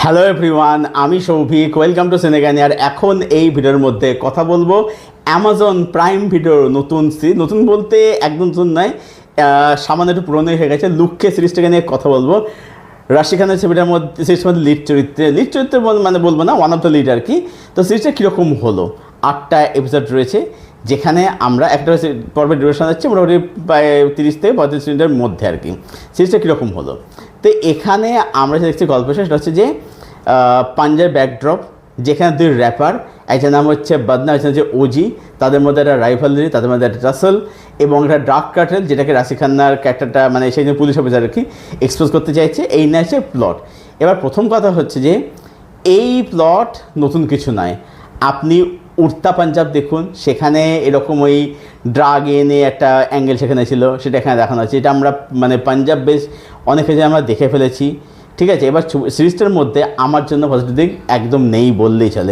Hello everyone, আমি Souvik. Welcome to সিনেগানি। আর এখন এই ভিডিওর মধ্যে কথা বলবো অ্যামাজন প্রাইম ভিডিওর নতুন বলতে একদম নতুন নয়, সামান্য একটু পুরনোই হয়ে গেছে লুককে সিরিজটাকে নিয়ে কথা বলবো। রাশি খানের ছবিটার মধ্যে সিরিজটার মধ্যে লিড চরিত্রে মানে বলবো না, ওয়ান অফ দ্য লিড আর কি। তো সিরিজটা কীরকম হলো, 8টা এপিসোড রয়েছে, যেখানে আমরা একটা পর্বের ডিউরেশন হচ্ছে মোটামুটি প্রায় 30 থেকে 35 মিনিটের মধ্যে আর কি। সিরিজটা কীরকম হলো, তো এখানে আমরা দেখছি গল্প সেটা হচ্ছে যে পাঞ্জাব ব্যাকড্রপ, যেখানে দুই র্যাপার, একজন নাম হচ্ছে বদনা, একজন হচ্ছে ওজি, তাদের মধ্যে একটা রাইভালরি, তাদের মধ্যে একটা টাসল এবং একটা ডার্ক কার্টেল, যেটাকে রাশি খান্নার ক্যারেক্টারটা মানে সেই জন্য পুলিশ অফিসার আর কি এক্সপোজ করতে চাইছে। এই নিয়ে আছে প্লট। এবার প্রথম কথা হচ্ছে যে এই প্লট নতুন কিছু নয়। আপনি উড়তা পাঞ্জাব দেখুন, সেখানে এরকম ওই ড্রাগ এনে একটা অ্যাঙ্গেল সেখানে ছিল, সেটা এখানে দেখানো হচ্ছে। এটা আমরা মানে পাঞ্জাব বেশ অনেক ক্ষেত্রে আমরা দেখে ফেলেছি, ঠিক আছে। এবার সিরিজটার মধ্যে আমার জন্য পজিটিভ দিক একদম নেই বললেই চলে।